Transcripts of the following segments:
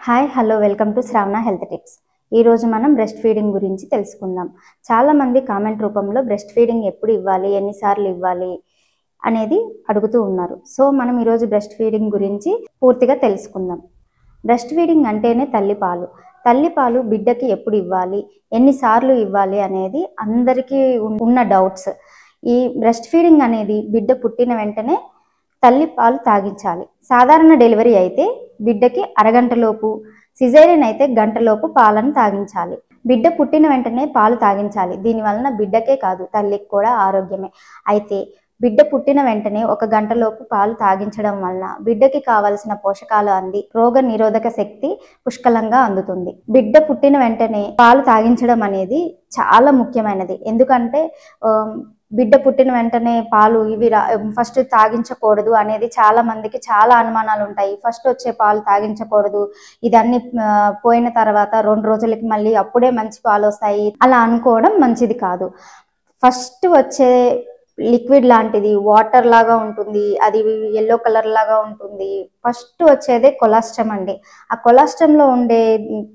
Hi hello welcome to Shravana health tips. ఈరోజు మనం breast feeding గురించి తెలుసుకుందాం. చాలామంది కామెంట్ రూపంలో బ్రెస్ట్ ఫీడింగ్ ఎప్పుడు ఇవ్వాలి, ఎన్నిసార్లు ఇవ్వాలి అనేది అడుగుతూ ఉన్నారు. సో మనం ఈరోజు బ్రెస్ట్ ఫీడింగ్ గురించి పూర్తిగా తెలుసుకుందాం. బ్రెస్ట్ ఫీడింగ్ అంటేనే తల్లిపాలు. తల్లిపాలు బిడ్డకి ఎప్పుడు ఇవ్వాలి, ఎన్నిసార్లు ఇవ్వాలి అనేది అందరికీ ఉన్న డౌట్స్. ఈ బ్రెస్ట్ ఫీడింగ్ అనేది బిడ్డ పుట్టిన వెంటనే తల్లి పాలు తాగించాలి. సాధారణ డెలివరీ అయితే బిడ్డకి అరగంటలోపు, సిజేరియన్ అయితే గంటలోపు పాలను తాగించాలి. బిడ్డ పుట్టిన వెంటనే పాలు తాగించాలి. దీనివలన బిడ్డకే కాదు తల్లికి కూడా ఆరోగ్యమే. అయితే బిడ్డ పుట్టిన వెంటనే 1 గంటలోపు పాలు తాగించడం వలన బిడ్డకి కావలసిన పోషకాలు అంది రోగ నిరోధక శక్తి పుష్కలంగా అందుతుంది. బిడ్డ పుట్టిన వెంటనే పాలు తాగించడం అనేది చాలా ముఖ్యమైనది. ఎందుకంటే బిడ్డ పుట్టిన వెంటనే పాలు ఫస్ట్ తాగించకూడదు అనేది చాలా మందికి చాలా అనుమానాలు ఉంటాయి. ఫస్ట్ వచ్చే పాలు తాగించకూడదు, ఇదన్నీ పోయిన తర్వాత 2 రోజులకి మళ్ళీ అప్పుడే మంచి పాలు వస్తాయి అలా అనుకోవడం మంచిది కాదు. ఫస్ట్ వచ్చే లిక్విడ్ లాంటిది వాటర్ లాగా ఉంటుంది, అది ఎల్లో కలర్ లాగా ఉంటుంది. ఫస్ట్ వచ్చేదే కొలాస్ట్రమ్ అండి. ఆ కొలాస్ట్రమ్లో ఉండే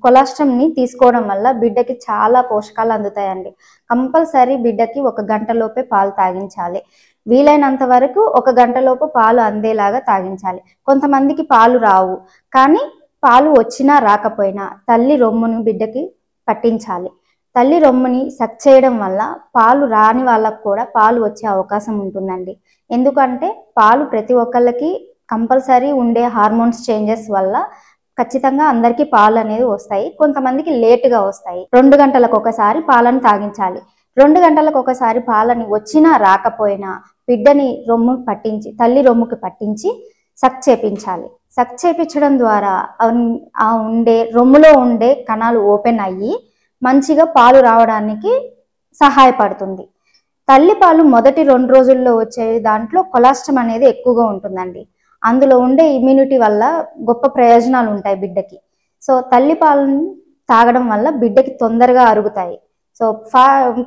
కొలాస్ట్రమ్ని తీసుకోవడం వల్ల బిడ్డకి చాలా పోషకాలు అందుతాయండి. కంపల్సరీ బిడ్డకి 1 గంటలోపే పాలు తాగించాలి. వీలైనంత వరకు 1 గంటలోపు పాలు అందేలాగా తాగించాలి. కొంతమందికి పాలు రావు, కానీ పాలు వచ్చినా రాకపోయినా తల్లి రొమ్మును బిడ్డకి పట్టించాలి. తల్లి రొమ్ముని సక్ చేయడం వల్ల పాలు రాని వాళ్ళకు కూడా పాలు వచ్చే అవకాశం ఉంటుందండి. ఎందుకంటే పాలు ప్రతి ఒక్కళ్ళకి కంపల్సరీ ఉండే హార్మోన్స్ చేంజెస్ వల్ల ఖచ్చితంగా అందరికీ పాలు అనేది వస్తాయి. కొంతమందికి లేటుగా వస్తాయి. 2 గంటలకు ఒకసారి పాలను తాగించాలి. 2 గంటలకు ఒకసారి పాలని వచ్చినా రాకపోయినా బిడ్డని తల్లి రొమ్ముకి పట్టించి సక్ చేపించాలి. సక్ చేపించడం ద్వారా రొమ్ములో ఉండే కణాలు ఓపెన్ అయ్యి మంచిగా పాలు రావడానికి సహాయపడుతుంది. తల్లిపాలు మొదటి 2 రోజుల్లో వచ్చే దాంట్లో కొలాస్ట్రమ్ అనేది ఎక్కువగా ఉంటుందండి. అందులో ఉండే ఇమ్యూనిటీ వల్ల గొప్ప ప్రయోజనాలు ఉంటాయి బిడ్డకి. సో తల్లిపాలను తాగడం వల్ల బిడ్డకి తొందరగా అరుగుతాయి. సో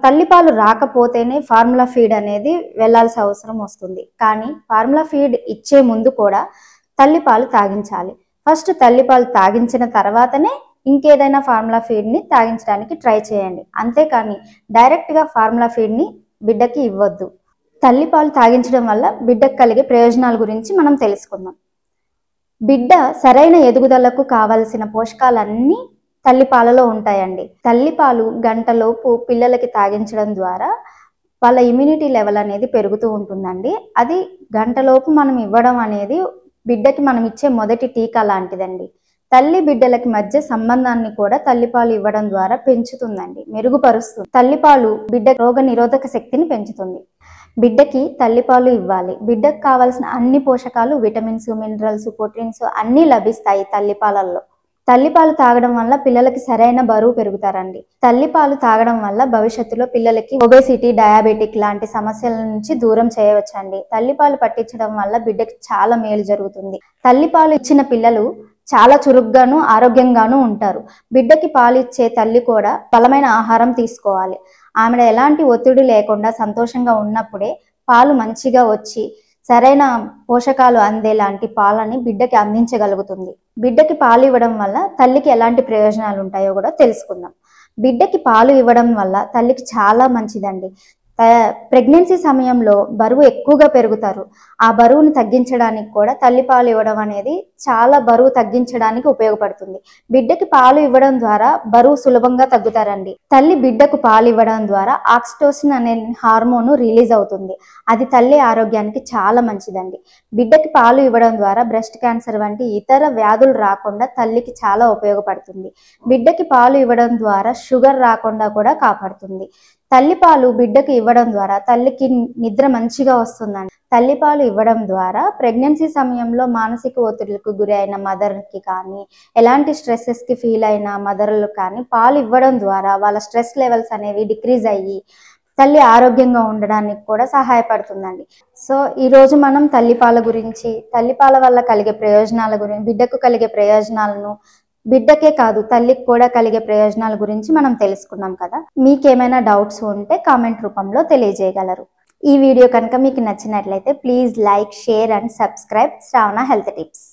తల్లిపాలు రాకపోతేనే ఫార్ములా ఫీడ్ అనేది వెళ్లాల్సిన అవసరం వస్తుంది. కానీ ఫార్ములా ఫీడ్ ఇచ్చే ముందు కూడా తల్లిపాలు తాగించాలి. ఫస్ట్ తల్లిపాలు తాగించిన తర్వాతనే ఇంకేదైనా ఫార్ములా ఫీడ్ని తాగించడానికి ట్రై చేయండి. అంతేకాని డైరెక్ట్గా ఫార్ములా ఫీడ్ని బిడ్డకి ఇవ్వద్దు. తల్లిపాలు తాగించడం వల్ల బిడ్డకు కలిగే ప్రయోజనాల గురించి మనం తెలుసుకుందాం. బిడ్డ సరైన ఎదుగుదలకు కావలసిన పోషకాలన్నీ తల్లిపాలలో ఉంటాయండి. తల్లిపాలు గంటలోపు పిల్లలకి తాగించడం ద్వారా వాళ్ళ ఇమ్యూనిటీ లెవెల్ అనేది పెరుగుతూ ఉంటుందండి. అది గంటలోపు మనం ఇవ్వడం అనేది బిడ్డకి మనం ఇచ్చే మొదటి టీకా లాంటిదండి. తల్లి బిడ్డలకి మధ్య సంబంధాన్ని కూడా తల్లిపాలు ఇవ్వడం ద్వారా పెంచుతుందండి, మెరుగుపరుస్తుంది. తల్లిపాలు బిడ్డ రోగ నిరోధక శక్తిని పెంచుతుంది. బిడ్డకి తల్లిపాలు ఇవ్వాలి. బిడ్డకు కావాల్సిన అన్ని పోషకాలు, విటమిన్స్, మినరల్స్, ప్రోటీన్స్ అన్నీ లభిస్తాయి తల్లిపాలల్లో. తల్లిపాలు తాగడం వల్ల పిల్లలకి సరైన బరువు పెరుగుతారండి. తల్లిపాలు తాగడం వల్ల భవిష్యత్తులో పిల్లలకి ఒబేసిటీ, డయాబెటిక్ లాంటి సమస్యల నుంచి దూరం చేయవచ్చండి. తల్లిపాలు పట్టించడం వల్ల బిడ్డకి చాలా మేలు జరుగుతుంది. తల్లిపాలు ఇచ్చిన పిల్లలు చాలా చురుగ్గాను ఆరోగ్యంగాను ఉంటారు. బిడ్డకి పాలు ఇచ్చే తల్లి కూడా బలమైన ఆహారం తీసుకోవాలి. ఆమె ఎలాంటి ఒత్తిడి లేకుండా సంతోషంగా ఉన్నప్పుడే పాలు మంచిగా వచ్చి సరైన పోషకాలు అందేలాంటి పాలని బిడ్డకి అందించగలుగుతుంది. బిడ్డకి పాలు ఇవ్వడం వల్ల తల్లికి ఎలాంటి ప్రయోజనాలు ఉంటాయో కూడా తెలుసుకుందాం. బిడ్డకి పాలు ఇవ్వడం వల్ల తల్లికి చాలా మంచిదండి. ప్రెగ్నెన్సీ సమయంలో బరువు ఎక్కువగా పెరుగుతారు. ఆ బరువుని తగ్గించడానికి కూడా తల్లిపాలు ఇవ్వడం అనేది చాలా బరువు తగ్గించడానికి ఉపయోగపడుతుంది. బిడ్డకి పాలు ఇవ్వడం ద్వారా బరువు సులభంగా తగ్గుతారండి. తల్లి బిడ్డకు పాలు ఇవ్వడం ద్వారా ఆక్సిటోసిన్ అనే హార్మోన్ రిలీజ్ అవుతుంది. అది తల్లి ఆరోగ్యానికి చాలా మంచిదండి. బిడ్డకి పాలు ఇవ్వడం ద్వారా బ్రెస్ట్ క్యాన్సర్ వంటి ఇతర వ్యాధులు రాకుండా తల్లికి చాలా ఉపయోగపడుతుంది. బిడ్డకి పాలు ఇవ్వడం ద్వారా షుగర్ రాకుండా కూడా కాపాడుతుంది. తల్లిపాలు బిడ్డకు ఇవ్వడం ద్వారా తల్లికి నిద్ర మంచిగా వస్తుందండి. తల్లిపాలు ఇవ్వడం ద్వారా ప్రెగ్నెన్సీ సమయంలో మానసిక ఒత్తిడికి గురి అయిన మదర్కి కానీ, ఎలాంటి స్ట్రెస్సెస్కి ఫీల్ అయిన మదర్లు కానీ పాలు ఇవ్వడం ద్వారా వాళ్ళ స్ట్రెస్ లెవెల్స్ అనేవి డిక్రీజ్ అయ్యి తల్లి ఆరోగ్యంగా ఉండడానికి కూడా సహాయపడుతుందండి. సో ఈరోజు మనం తల్లిపాల గురించి, తల్లిపాల వల్ల కలిగే ప్రయోజనాల గురించి, బిడ్డకు కలిగే ప్రయోజనాలను, బిడ్డకే కాదు తల్లికి కూడా కలిగే ప్రయోజనాల గురించి మనం తెలుసుకున్నాం కదా. మీకేమైనా డౌట్స్ ఉంటే కామెంట్ రూపంలో తెలియజేయగలరు. ఈ వీడియో కనుక మీకు నచ్చినట్లయితే please like, share and subscribe Shravana health tips.